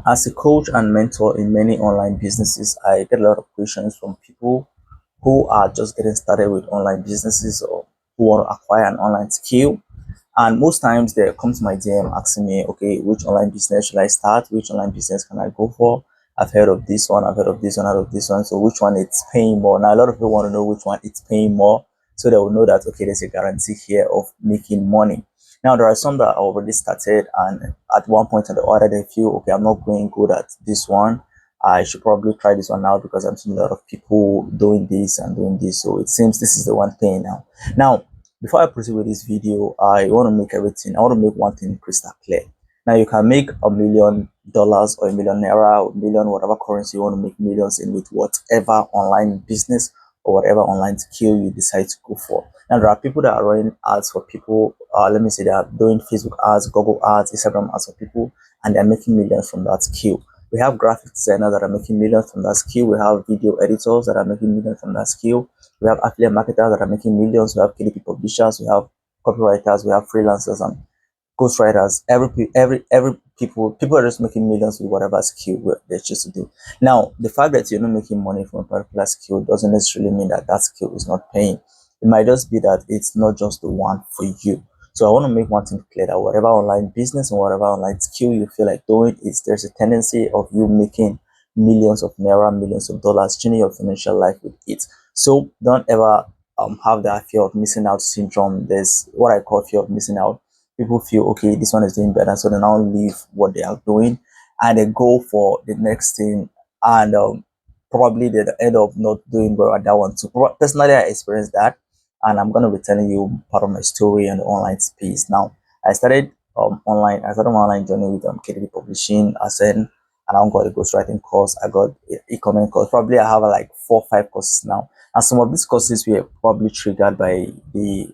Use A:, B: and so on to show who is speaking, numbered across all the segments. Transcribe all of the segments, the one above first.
A: As a coach and mentor in many online businesses, I get a lot of questions from people who are just getting started with online businesses or who want to acquire an online skill. And most times they come to my DM asking me, okay, which online business should I start? Which online business can I go for? I've heard of this one, I've heard of this one, I've heard of this one. So which one it's paying more? Now a lot of people want to know which one it's paying more. So they will know that okay, there's a guarantee here of making money. Now there are some that are already started and at one point or the other they feel okay, I'm not going good at this one. I should probably try this one out because I'm seeing a lot of people doing this and doing this. So it seems this is the one paying now. Now before I proceed with this video, I want to make everything, I want to make one thing crystal clear. Now you can make $1 million or a million naira, or million, whatever currency you want to make millions in with whatever online business or whatever online skill you decide to go for. Now there are people that are running ads for people. Let me say they are doing Facebook ads, Google ads, Instagram ads for people, and they're making millions from that skill. We have graphic designers that are making millions from that skill. We have video editors that are making millions from that skill. We have affiliate marketers that are making millions. We have KDP publishers. We have copywriters. We have freelancers and ghostwriters. Every people are just making millions with whatever skill they choose to do. Now, the fact that you're not making money from a particular skill doesn't necessarily mean that that skill is not paying. It might just be that it's not just the one for you. So I want to make one thing clear that whatever online business and whatever online skill you feel like doing is there's a tendency of you making millions of naira, millions of dollars, changing your financial life with it. So don't ever have that fear of missing out syndrome. There's what I call fear of missing out. People feel okay, this one is doing better, so they now leave what they are doing and they go for the next thing, and probably they end up not doing well at that one. So personally, I experienced that, and I'm gonna be telling you part of my story on the online space. Now, I started I started my online journey with KDP Publishing. I said, and I got a ghostwriting course. I got e-commerce course. Probably I have like 4 or 5 courses now, and some of these courses were probably triggered by the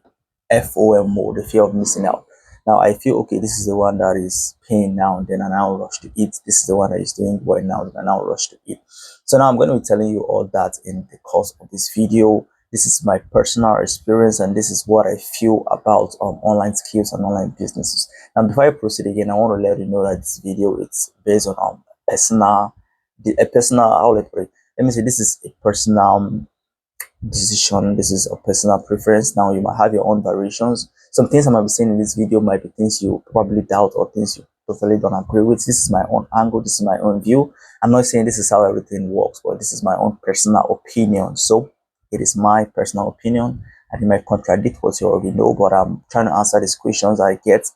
A: FOMO, the fear of missing out. Now I feel okay, this is the one that is paying now, then I now rush to eat. This is the one that is doing well now, then I now rush to eat. So now I'm going to be telling you all that in the course of this video. This is my personal experience and this is what I feel about online skills and online businesses. Now before I proceed again, I want to let you know that this video is based on a personal, how will I put it? Let me say this is a personal decision. This is a personal preference. Now you might have your own variations. Some things I might be saying in this video might be things you probably doubt or things you totally don't agree with. This is my own angle, this is my own view. I'm not saying this is how everything works, but this is my own personal opinion. So it is my personal opinion and it might contradict what you already know, but I'm trying to answer these questions I get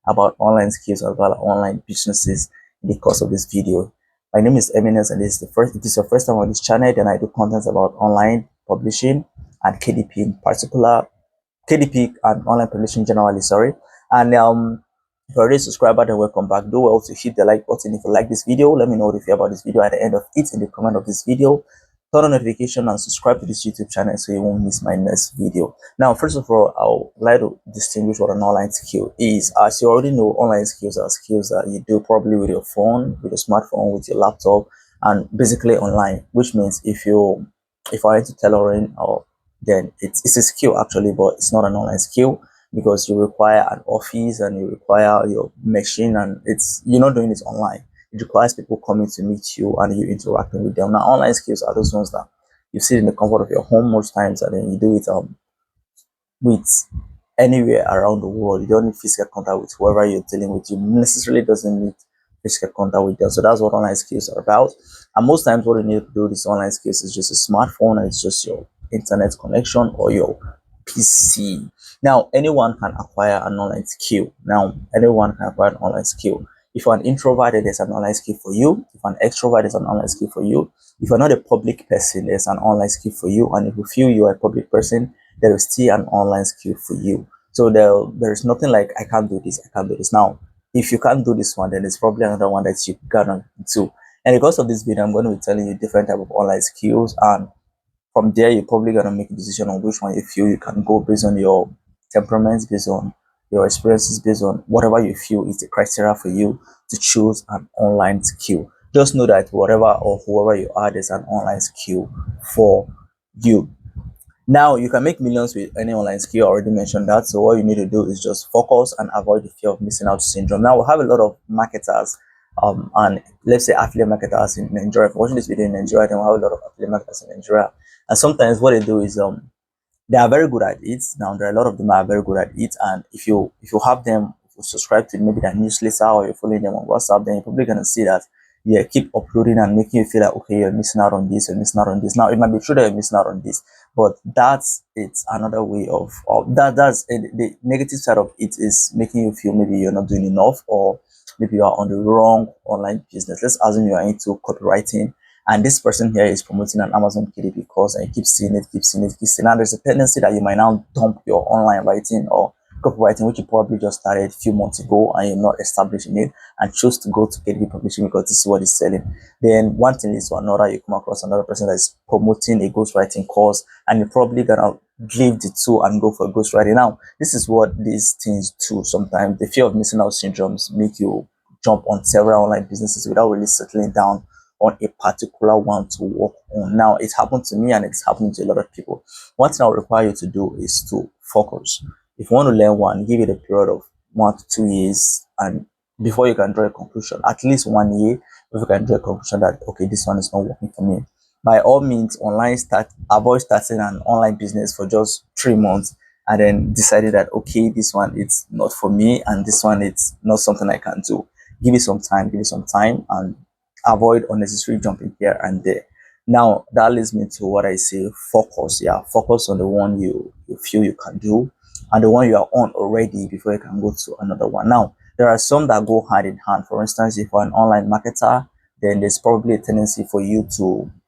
A: about online skills as well as online businesses in the course of this video. My name is Eminence, and this is the first. If this is your first time on this channel, then I do contents about online publishing and KDP in particular, KDP and online publishing generally. Sorry, and if you're already a subscriber, then welcome back. Do well to hit the like button if you like this video. Let me know what you feel about this video at the end of it in the comment of this video. Turn on notification and subscribe to this YouTube channel so you won't miss my next video. Now, first of all, I would like to distinguish what an online skill is. As you already know, online skills are skills that you do probably with your phone, with your smartphone, with your laptop, and basically online. Which means if I went to tailoring, or then it's a skill actually, but it's not an online skill because you require an office and you require your machine, and you're not doing it online. It requires people coming to meet you and you interacting with them. Now, online skills are those ones that you sit in the comfort of your home most times, and then you do it with anywhere around the world. You don't need physical contact with whoever you're dealing with. You necessarily doesn't need physical contact with them. So that's what online skills are about. And most times, what you need to do with these online skills is just a smartphone, and it's just your internet connection or your PC. Now, anyone can acquire an online skill. Now, anyone can acquire an online skill. If you're an introvert, there's an online skill for you. If you're an extrovert, there's an online skill for you. If you're not a public person, there's an online skill for you. And if you feel you're a public person, there is still an online skill for you. So there's nothing like I can't do this, I can't do this. Now, if you can't do this one, then it's probably another one that you gonna do. And because of this video, I'm going to be telling you different type of online skills, and from there you're probably gonna make a decision on which one you feel you can go based on your temperaments, based on your experiences, based on whatever you feel is the criteria for you to choose an online skill. Just know that whatever or whoever you are, there's an online skill for you. Now, you can make millions with any online skill. I already mentioned that. So what you need to do is just focus and avoid the fear of missing out syndrome. Now, we have a lot of marketers And let's say affiliate marketers in Nigeria. If you're watching this video in Nigeria, then we have a lot of affiliate marketers in Nigeria. And sometimes what they do is they are very good at it. Now there are a lot of them are very good at it, and if you have them, if you subscribe to maybe their newsletter or you're following them on WhatsApp, then you're probably gonna see that yeah, keep uploading and making you feel like okay, you're missing out on this, you're missing out on this. Now it might be true that you're missing out on this, but that's it's another way of that. That's the negative side of it is making you feel maybe you're not doing enough, or maybe you are on the wrong online business. Let's assume you are into copywriting and this person here is promoting an Amazon KDP course and you keep seeing it, keep seeing it, keep seeing it. And there's a tendency that you might now dump your online writing or copywriting, which you probably just started a few months ago and you're not establishing it, and choose to go to KDP publishing because this is what is selling. Then one thing leads to another, you come across another person that is promoting a ghostwriting course and you're probably gonna leave the two and go for ghostwriting. Now, this is what these things do sometimes. The fear of missing out syndromes make you jump on several online businesses without really settling down on a particular one to work on. Now, it happened to me and it's happening to a lot of people. One thing I will require you to do is to focus. If you want to learn one, give it a period of 1 to 2 years, and before you can draw a conclusion, at least 1 year, if you can draw a conclusion that okay, this one is not working for me. By all means, avoid starting an online business for just 3 months and then decided that okay, this one it's not for me and this one it's not something I can do. Give it some time, and avoid unnecessary jumping here and there. Now that leads me to what I say: focus. Yeah, focus on the one you feel you can do and the one you are on already before you can go to another one. Now there are some that go hand in hand. For instance, if you're an online marketer, then there's probably a tendency for you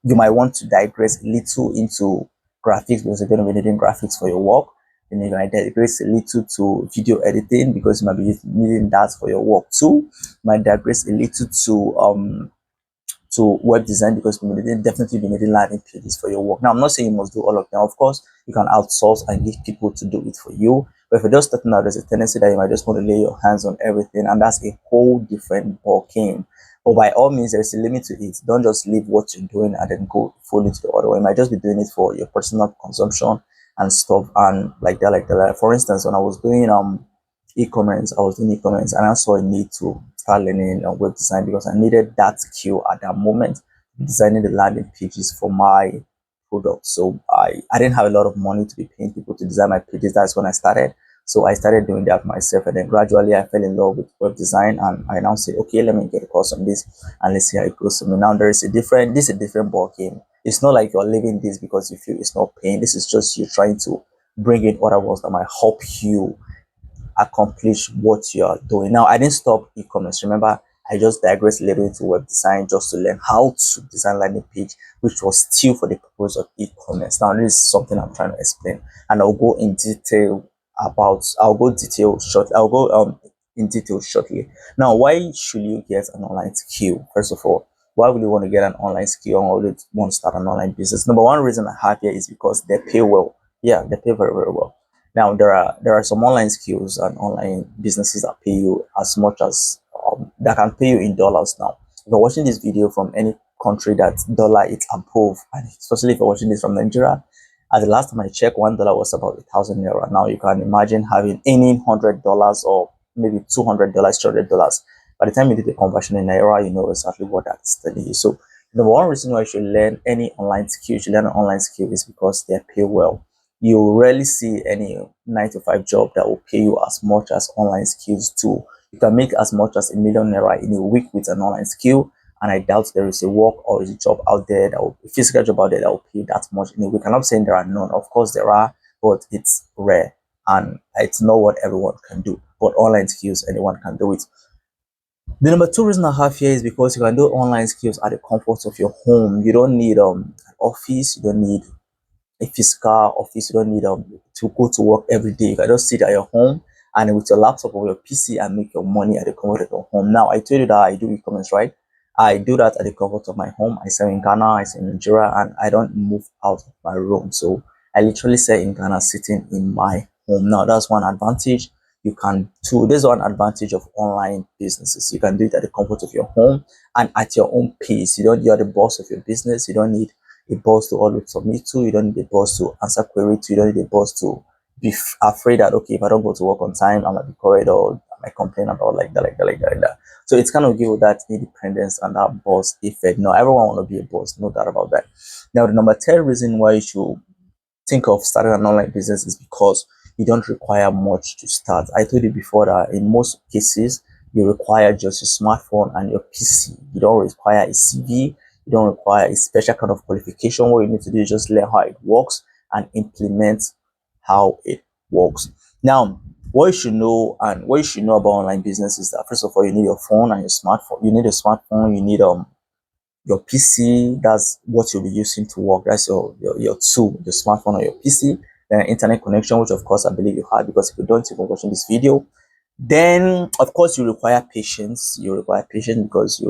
A: might want to digress a little into graphics because you're going to be needing graphics for your work. Then you might digress a little to video editing because you might be needing that for your work too. You might digress a little to web design because we will definitely be needing landing pages for your work. Now, I'm not saying you must do all of them. Of course, you can outsource and give people to do it for you. But if you're just starting out, there's a tendency that you might just want to lay your hands on everything, and that's a whole different ball game. But by all means, there's a limit to it. Don't just leave what you're doing and then go fully to the other one. You might just be doing it for your personal consumption and stuff, and like that, like that. Like, for instance, when I was doing e-commerce, I was doing e-commerce, and I saw a need to start learning web design because I needed that skill at that moment, designing the landing pages for my product. So I didn't have a lot of money to be paying people to design my pages. That's when I started. So I started doing that myself, and then gradually I fell in love with web design, and I now say, okay, let me get a course on this, and let's see how it goes. So now this is a different ball game. It's not like you're leaving this because you feel it's not paying. This is just you trying to bring in other ones that might help you accomplish what you are doing. Now, I didn't stop e-commerce. Remember, I just digressed a little into web design just to learn how to design landing page, which was still for the purpose of e-commerce. Now, this is something I'm trying to explain, and I'll go detail shortly. I'll go in detail shortly. Now, why should you get an online skill? First of all, why would you want to get an online skill or would you want to start an online business? Number one reason I have here is because they pay well. Yeah, they pay very, very well. Now there are some online skills and online businesses that pay you as much as that can pay you in dollars. Now, if you're watching this video from any country that dollar is above, and especially if you're watching this from Nigeria, at the last time I checked, $1 was about 1,000 naira. Now you can imagine having any $100 or maybe $200, $300. By the time you do the conversion in naira, you know exactly what that's telling you. So the one reason why you should learn any online skill, you should learn an online skill is because they pay well. You rarely see any 9 to 5 job that will pay you as much as online skills do. You can make as much as $1 million in a week with an online skill, and I doubt there is a work or is a job out there a physical job out there that will pay that much in a week. I'm not saying there are none. Of course there are, but it's rare and it's not what everyone can do. But online skills, anyone can do it. The number two reason I have here is because you can do online skills at the comfort of your home. You don't need an office. You don't need a physical office. You don't need to go to work every day. You can just sit at your home and with your laptop or your PC and make your money at the comfort of your home. Now, I told you that I do e-commerce, right? I do that at the comfort of my home. I sell in Ghana, I sell in Nigeria, and I don't move out of my room. So I literally sell in Ghana sitting in my home. Now, that's one advantage. You can too. There's one advantage of online businesses. You can do it at the comfort of your home and at your own pace. You're the boss of your business. You don't need a boss to always submit to. You don't need a boss to answer query to. You don't need a boss to be afraid that okay, if I don't go to work on time, I might be quarried or might complain about like that, like that, like that, like that. So it's kind of give you that independence and that boss effect. No, everyone want to be a boss, no doubt about that. Now, the number 10 reason why you should think of starting an online business is because you don't require much to start. I told you before that in most cases, you require just a smartphone and your PC. You don't require a CV. You don't require a special kind of qualification. What you need to do is just learn how it works and implement how it works. Now, what you should know and what you should know about online business is that first of all, you need your phone and your smartphone. You need a smartphone. You need your PC, that's what you'll be using to work. That's your tool, your smartphone or your PC. Then internet connection, which of course I believe you have, because if you don't, you're watching this video. Then of course you require patience. You require patience because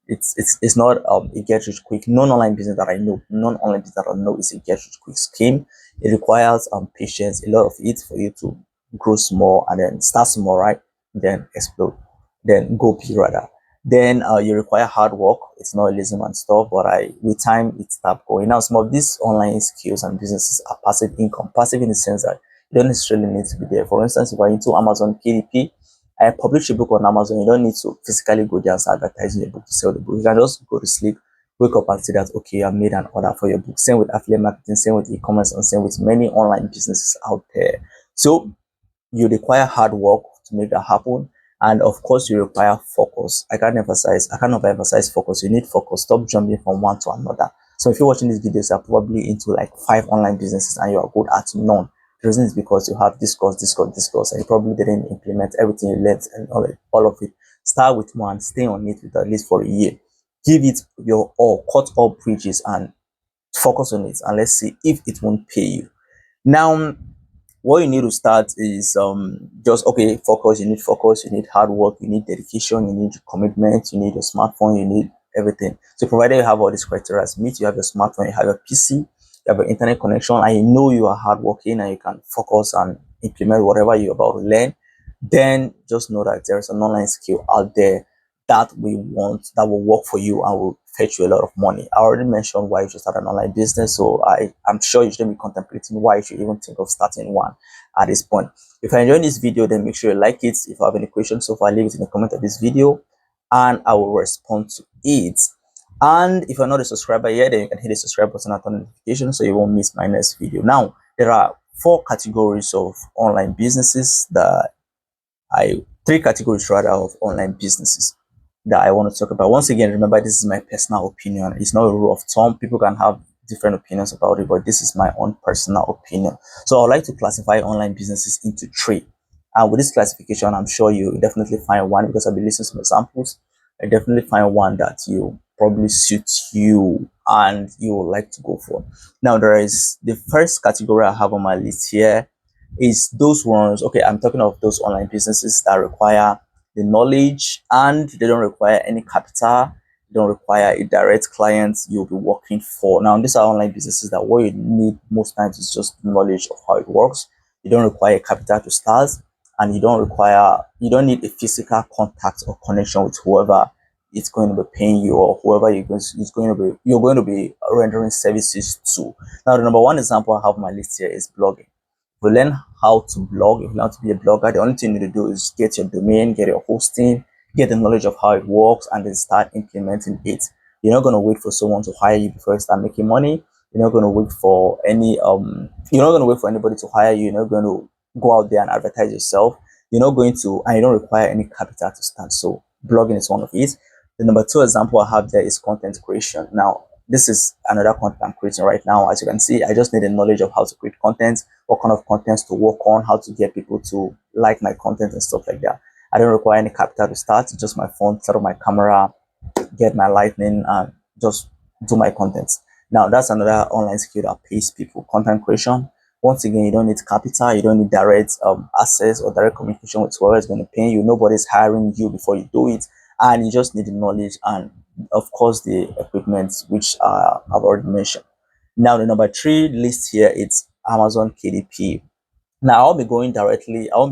A: it's not a get rich quick. Non-online business that I know, non-online business that I know is a get rich quick scheme. It requires patience, a lot of it for you to grow small and then start small, right? Then explode, then go big rather. Then you require hard work. It's not lazy and stuff, but I with time it start going. Now some of these online skills and businesses are passive income. Passive in the sense that you don't necessarily need to be there. For instance, if you're into Amazon KDP, I publish a book on Amazon. You don't need to physically go there and start advertising your book to sell the book. You can just go to sleep, wake up and see that okay, I made an order for your book. Same with affiliate marketing, same with e-commerce, and same with many online businesses out there. So you require hard work to make that happen, and of course you require focus. I can't overemphasize focus. You need focus. Stop jumping from one to another. So if you're watching these videos, you're probably into like 5 online businesses and you are good at none. The reason is because you have this course, and you probably didn't implement everything you learned and all of it. Start with one, stay on it with at least for a year. Give it your all, cut all bridges and focus on it, and let's see if it won't pay you. Now, what you need to start is just okay, focus. You need focus, you need hard work, you need dedication, you need commitment, you need a smartphone, you need everything. So provided you have all these criteria meet, you have your smartphone, you have your PC, you have your internet connection, and you know you are hardworking and you can focus and implement whatever you're about to learn, then just know that there's an online skill out there that we want that will work for you and will fetch you a lot of money. I already mentioned why you should start an online business, so I'm sure you should be contemplating why you should even think of starting one at this point. If you're enjoying this video, then make sure you like it. If you have any questions so far, leave it in the comment of this video and I will respond to it. And if you're not a subscriber yet, then you can hit the subscribe button and turn on notifications so you won't miss my next video. Now, there are 4 categories of online businesses that three categories rather of online businesses that I want to talk about. Once again, remember, this is my personal opinion. It's not a rule of thumb. People can have different opinions about it, but this is my own personal opinion. So I'd like to classify online businesses into 3. And with this classification, I'm sure you definitely find one, because I've been listening to some examples. I definitely find one that you probably suits you and you would like to go for. Now, there is the first category I have on my list here is those ones. Okay, I'm talking of those online businesses that require the knowledge and they don't require any capital. They don't require a direct client you'll be working for. Now, these are online businesses that what you need most times is just knowledge of how it works. You don't require capital to start, and you don't need a physical contact or connection with whoever it's going to be paying you, or whoever you're going to be rendering services to. Now, the number one example I have on my list here is blogging. We learn how to blog. If you learn to be a blogger, the only thing you need to do is get your domain, get your hosting, get the knowledge of how it works, and then start implementing it. You're not going to wait for someone to hire you before you start making money. You're not going to wait for you're not going to wait for anybody to hire you. You're not going to go out there and advertise yourself. You're not going to, and you don't require any capital to start. So blogging is one of it. The number 2 example I have there is content creation. Now, this is another content I'm creating right now. As you can see, I just need the knowledge of how to create content, what kind of contents to work on, how to get people to like my content and stuff like that. I don't require any capital to start. It's just my phone, set up my camera, get my lighting, and just do my contents. Now, that's another online skill that pays people, content creation. Once again, you don't need capital, you don't need direct access or direct communication with whoever is going to pay you. Nobody's hiring you before you do it, and you just need the knowledge and of course the equipment, which I've already mentioned. Now, the number 3 list here, it's Amazon KDP. Now, I won't be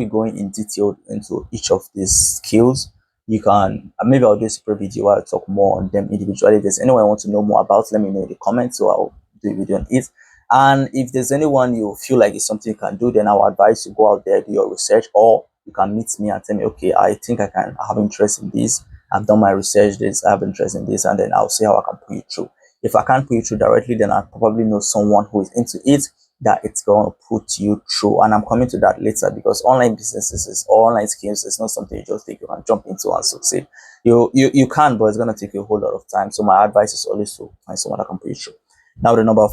A: going in detail into each of these skills. You can, maybe I'll do a separate video where I'll talk more on them individually. If there's anyone I want to know more about, let me know in the comments, so I'll do a video on it. And if there's anyone you feel like it's something you can do, then I'll advise you go out there, do your research, or you can meet me and tell me, okay, I think I have interest in this. I've done my research, this, I have interest in this, and then I'll see how I can put you through. If I can't put you through directly, then I probably know someone who is into it that it's going to put you through. And I'm coming to that later, because online businesses or online skills is not something you just think you can jump into and succeed. You can, but it's going to take you a whole lot of time. So my advice is always to find someone that can put you through. Now the number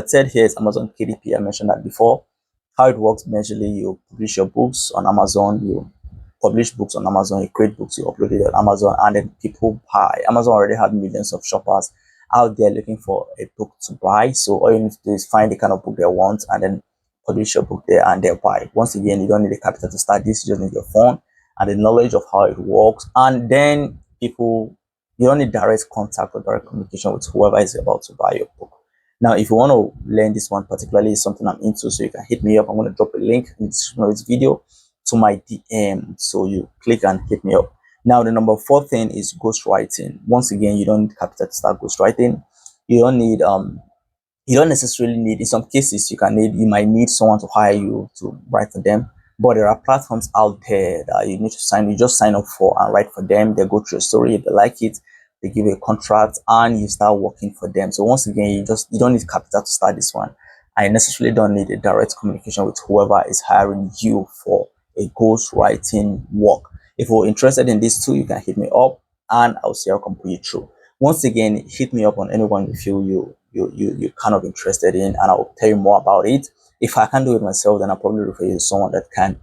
A: third here is Amazon KDP. I mentioned that before. How it works majorly: you publish your books on Amazon, you publish books on Amazon, you create books, you upload it on Amazon, and then people buy. Amazon already have millions of shoppers out there looking for a book to buy. So all you need to do is find the kind of book they want and then publish your book there and they'll buy. Once again, you don't need the capital to start this, you just need your phone and the knowledge of how it works. And then people, you don't need direct contact or direct communication with whoever is about to buy your book. Now, if you want to learn this one particularly, is something I'm into, so you can hit me up. I'm going to drop a link in the description of this video to my DM. So you click and hit me up. Now, the number four thing is ghostwriting. Once again, you don't need capital to start ghostwriting. You don't need you don't necessarily need, in some cases you might need someone to hire you to write for them, but there are platforms out there that you just sign up for and write for them. They go through a story. If they like it, they give you a contract and you start working for them. So once again, you don't need capital to start this one. I necessarily don't need a direct communication with whoever is hiring you for a ghostwriting work. If you're interested in this too, you can hit me up and I'll see how I can put you through. Once again, hit me up on anyone you feel you're kind of interested in, and I'll tell you more about it. If I can't do it myself, then I'll probably refer you to someone that can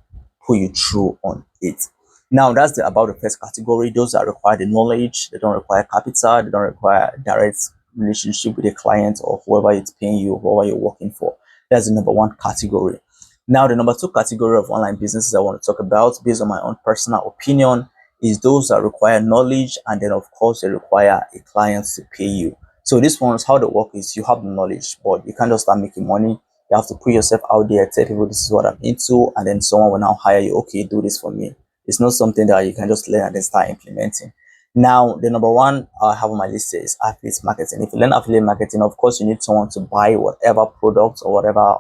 A: put you through on it. Now, that's about the first category. Those that require the knowledge, they don't require capital, they don't require direct relationship with the client or whoever is paying you, whoever you're working for. That's the number one category. Now, the number two category of online businesses I want to talk about, based on my own personal opinion, is those that require knowledge, and then of course they require a client to pay you. So this one's how the work is: you have the knowledge, but you can't just start making money. You have to put yourself out there, tell people this is what I'm into, and then someone will now hire you. Okay, do this for me. It's not something that you can just learn and then start implementing. Now, the number one I have on my list is affiliate marketing. If you learn affiliate marketing, of course, you need someone to buy whatever products or whatever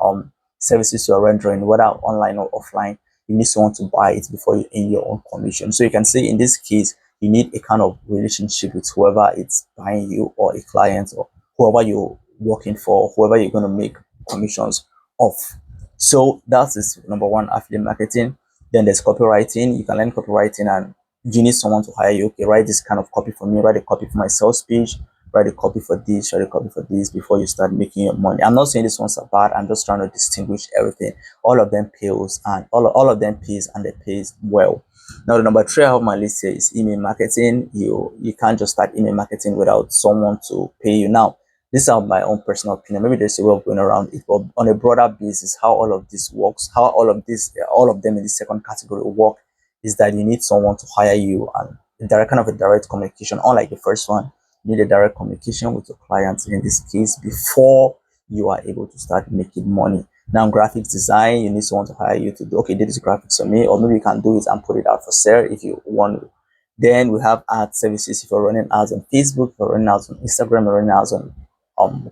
A: services you're rendering, whether online or offline. You need someone to buy it before you earn your own commission. So you can say in this case, you need a kind of relationship with whoever it's buying you, or a client, or whoever you're working for, whoever you're going to make commissions off. So that is number one, affiliate marketing. Then there's copywriting. You can learn copywriting and you need someone to hire you. Okay, write this kind of copy for me, write a copy for my sales page, write a copy for this, write a copy for this before you start making your money. I'm not saying this one's are bad. I'm just trying to distinguish everything. All of them pays, and all of them pays, and they pays well. Now, the number three I have on my list here is email marketing. You can't just start email marketing without someone to pay you. Now, this is my own personal opinion. Maybe there's a way of going around it, but on a broader basis, how all of this works, how all of them in the second category work, is that you need someone to hire you, and a direct communication. Unlike the first one, you need a direct communication with your clients in this case before you are able to start making money. Now, graphics design, you need someone to hire you to do, okay, do this graphics for me, or maybe you can do it and put it out for sale if you want to. Then we have ad services. If you're running ads on Facebook, if you're running ads on Instagram, you're running ads on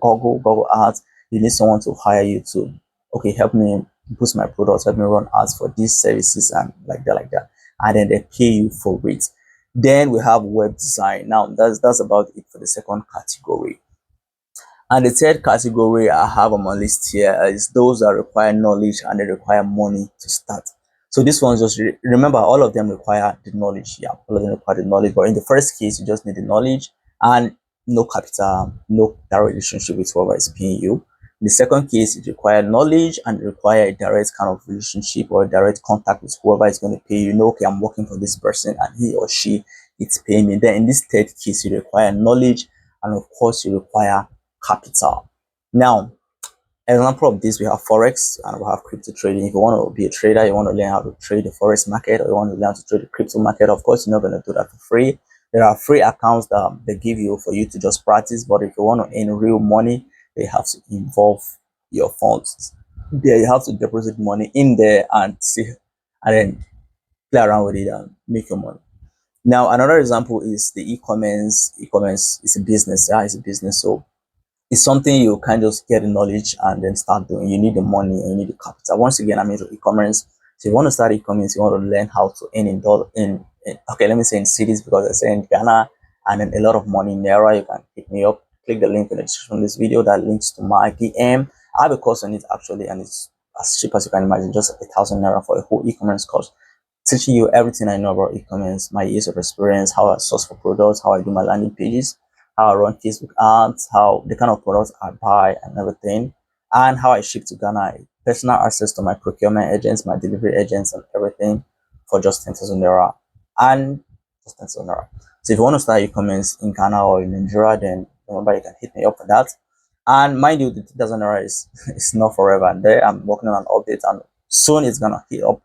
A: Google Ads, you need someone to hire you to, okay, help me boost my products, help me run ads for these services, and like that. And then they pay you for it. Then we have web design. Now, that's about it for the second category. And the third category I have on my list here is those that require knowledge and they require money to start. So this one, just remember, all of them require the knowledge. Yeah, all of them require the knowledge. But in the first case, you just need the knowledge and no capital, no direct relationship with whoever is paying you. In the second case, it requires knowledge and require a direct kind of relationship or a direct contact with whoever is going to pay you. Okay, I'm working for this person and he or she is paying me. Then in this third case, you require knowledge and of course you require capital. Now, as an example of this, we have forex and we have crypto trading. If you want to be a trader, you want to learn how to trade the forex market, or you want to learn how to trade the crypto market, of course, you're not going to do that for free. There are free accounts that they give you for you to just practice, but if you want to earn real money, they have to involve your funds. There, you have to deposit money in there and see, and then play around with it and make your money. Now, another example is the e-commerce. E-commerce is a business. Yeah, it's a business. So it's something you can just get the knowledge and then start doing. You need the money and you need the capital. Once again, I'm into e-commerce. So you want to start e-commerce, you want to learn how to earn in dollar in okay, let me say in cities because I say in Ghana and then a lot of money in Naira. You can hit me up. Click the link in the description of this video that links to my DM. I have a course on it actually, and it's as cheap as you can imagine, just 1,000 Naira for a whole e-commerce course, teaching you everything I know about e-commerce, my years of experience, how I source for products, how I do my landing pages, how I run Facebook ads, how the kind of products I buy and everything, and how I ship to Ghana. Personal access to my procurement agents, my delivery agents, and everything for just 10,000 Naira. And just 10,000 Naira. So if you want to start e-commerce in Ghana or in Nigeria, then remember you can hit me up for that. And mind you, the 10,000 Naira is, is not forever. And there I'm working on an update, and soon it's gonna hit up.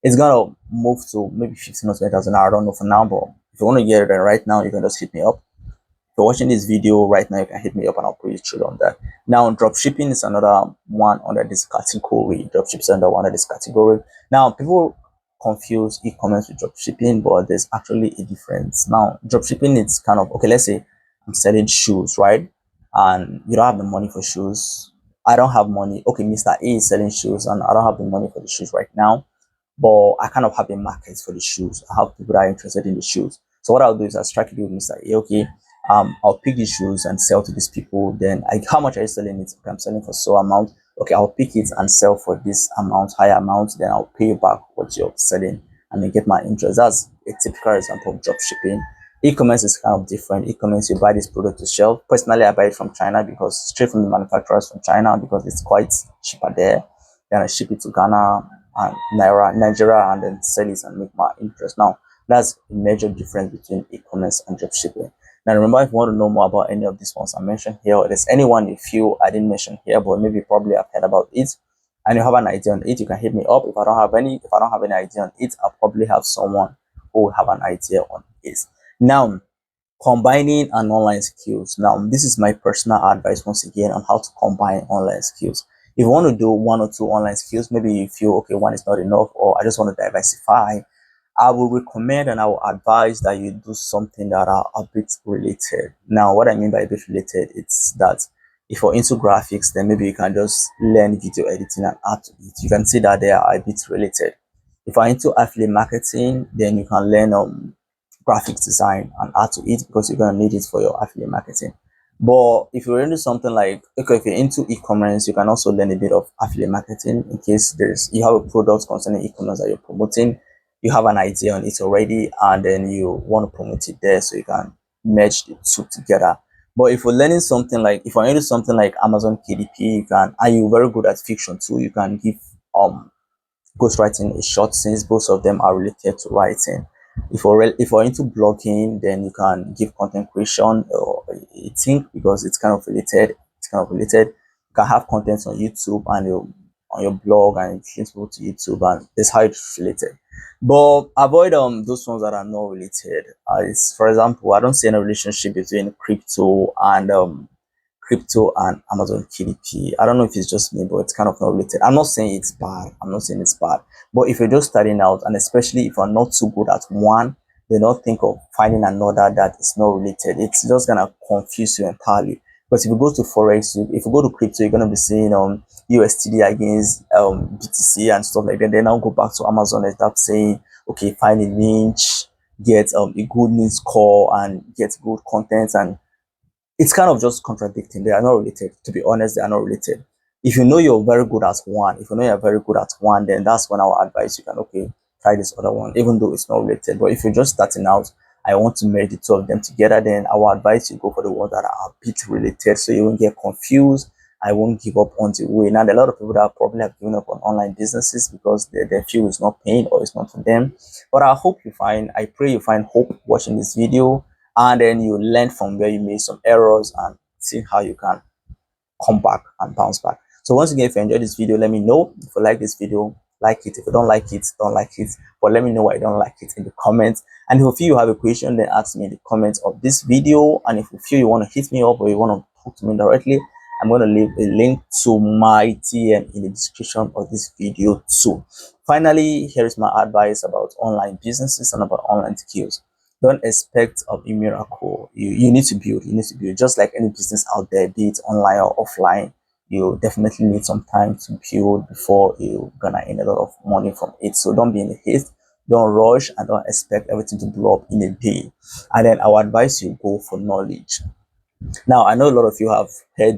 A: It's gonna move to maybe 15 or 20,000. I don't know for now, but if you want to get it right now, you can just hit me up. If you're watching this video right now, you can hit me up and I'll put you through on that. Now, dropshipping is another one under this category. Dropshipping is another one under this category. Now, people confuse e-commerce with dropshipping, but there's actually a difference. Now, dropshipping is kind of okay. Let's say I'm selling shoes, right? And you don't have the money for shoes. I don't have money. Okay, Mr. A is selling shoes, and I don't have the money for the shoes right now, but I kind of have a market for the shoes. I have people that are interested in the shoes. So what I'll do is I'll strike it with Mr. A. Okay, I'll pick these shoes and sell to these people. Then how much are you selling it? Okay, I'm selling for so amount. Okay, I'll pick it and sell for this amount, higher amount. Then I'll pay you back what you're selling and then get my interest. That's a typical example of drop shipping. E-commerce is kind of different. E-commerce, you buy this product to shelf. Personally, I buy it from China because straight from the manufacturers from China because it's quite cheaper there. Then I ship it to Ghana and Nigeria, and then sell it and make my interest. Now, that's a major difference between e-commerce and drop shipping. Now, remember, if you want to know more about any of these ones I mentioned here, or there's anyone you feel I didn't mention here, but maybe probably I've heard about it, and you have an idea on it, you can hit me up. If I don't have any idea on it, I'll probably have someone who will have an idea on it. Now, combining an online skills. Now, this is my personal advice once again on how to combine online skills. If you want to do one or two online skills, maybe you feel okay, one is not enough, or I just want to diversify, I will recommend and I will advise that you do something that are a bit related. Now, what I mean by a bit related, it's that if you're into graphics, then maybe you can just learn video editing and add to it. You can see that they are a bit related. If you're into affiliate marketing, then you can learn graphics design and add to it because you're going to need it for your affiliate marketing. But if you're into something like, okay, if you're into e-commerce, you can also learn a bit of affiliate marketing in case you have a product concerning e-commerce that you're promoting, you have an idea on it already, and then you want to promote it there, so you can merge the two together. But if you're learning something like, if you're into something like Amazon KDP, you can, and you're very good at fiction too, you can give ghostwriting a shot since both of them are related to writing. If you're into blogging, then you can give content creation or I think because it's kind of related. It's kind of related. You can have content on YouTube and on your blog and it links people to YouTube, and that's how it's related. But avoid those ones that are not related. It's, for example, I don't see any relationship between crypto and Amazon KDP. I don't know if it's just me, but it's kind of not related. I'm not saying it's bad. I'm not saying it's bad. But if you're just starting out, and especially if you're not too good at one, then not think of finding another that is not related. It's just gonna confuse you entirely. But if you go to Forex, if you go to crypto, you're gonna be seeing USTD against BTC and stuff like that. Then now go back to Amazon and start saying, okay, find a niche, get a good niche score and get good content, and it's kind of just contradicting. They are not related. To be honest, they are not related. If you know you're very good at one, if you know you're very good at one, then that's when I will advise you can, okay, try this other one, even though it's not related. But if you're just starting out, I want to merge the two of them together, then I will advise you go for the ones that are a bit related so you won't get confused. I won't give up on the way. Now, there are a lot of people that probably have given up on online businesses because their fuel is not paying or it's not for them. But I pray you find hope watching this video, and then you learn from where you made some errors and see how you can come back and bounce back. So once again, if you enjoyed this video, let me know. If you like this video, like it. If you don't like it, don't like it, but let me know why you don't like it in the comments. And if you feel you have a question, then ask me in the comments of this video. And if you feel you want to hit me up or you want to talk to me directly, I'm going to leave a link to my TM in the description of this video too. Finally, here is my advice about online businesses and about online skills. Don't expect a miracle. You need to build. You need to build. Just like any business out there, be it online or offline, you definitely need some time to build before you're gonna earn a lot of money from it. So don't be in a haste, don't rush, and don't expect everything to blow up in a day. And then I would advise you go for knowledge. Now, I know a lot of you have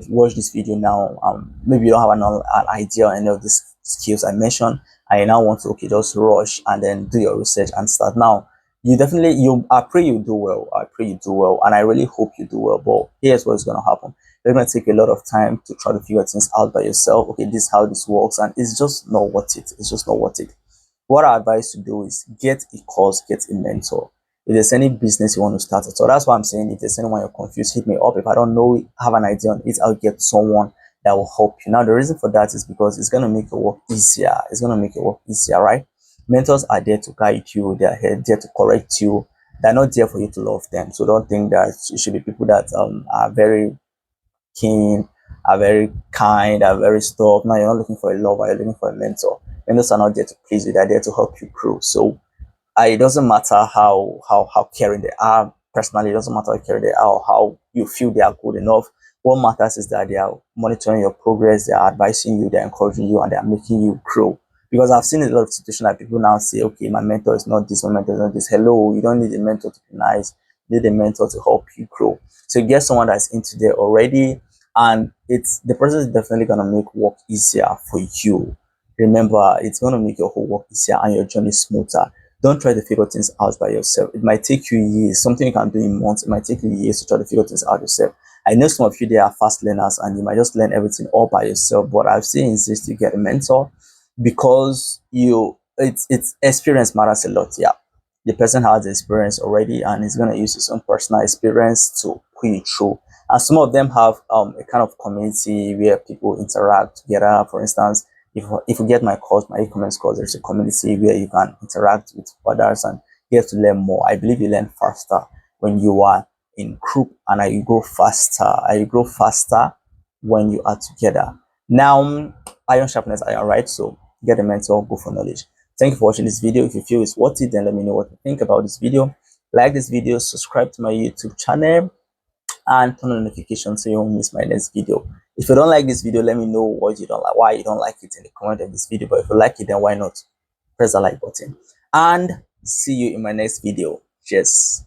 A: watched this video now. Maybe you don't have an idea on any of these skills I mentioned, and you now want to, okay, just rush and then do your research and start. Now, I pray you do well. I pray you do well, and I really hope you do well. But here's what's going to happen. You're going to take a lot of time to try to figure things out by yourself. Okay, this is how this works, and it's just not worth it. It's just not worth it. What I advise to do is get a course, get a mentor. If there's any business you want to start, so that's why I'm saying if there's anyone you're confused, hit me up. If I don't know, have an idea on it, I'll get someone that will help you. Now, the reason for that is because it's going to make your work easier. It's going to make your work easier, right? Mentors are there to guide you, they're there to correct you. They're not there for you to love them. So don't think that it should be people that are very keen, are very kind, are very stuff. Now, you're not looking for a lover, you're looking for a mentor. Mentors are not there to please you, they're there to help you grow. So it doesn't matter how caring they are. Personally, it doesn't matter how caring they are or how you feel they are good enough. What matters is that they are monitoring your progress, they are advising you, they're encouraging you, and they are making you grow. Because I've seen a lot of situations that people now say, okay, my mentor is not this, my mentor is not this. Hello, you don't need a mentor to be nice. You need a mentor to help you grow. So you get someone that's into there already, and the process is definitely gonna make work easier for you. Remember, it's gonna make your whole work easier and your journey smoother. Don't try to figure things out by yourself. It might take you years, something you can do in months. It might take you years to try to figure things out yourself. I know some of you, they are fast learners and you might just learn everything all by yourself. But I've seen insist you get a mentor because it's experience matters a lot. Yeah. The person has the experience already and is gonna use his own personal experience to pull you through. And some of them have a kind of community where people interact together. For instance, if you get my course, my e-commerce course, there's a community where you can interact with others and get to learn more. I believe you learn faster when you are in group, and you grow faster. You grow faster when you are together. Now, iron sharpness iron, right? So get a mentor, go for knowledge. Thank you for watching this video. If you feel it's worth it, then let me know what you think about this video. Like this video, subscribe to my YouTube channel, and turn on notifications so you won't miss my next video. If you don't like this video, let me know what you don't like, why you don't like it in the comment of this video. But if you like it, then why not press the like button, and see you in my next video. Cheers.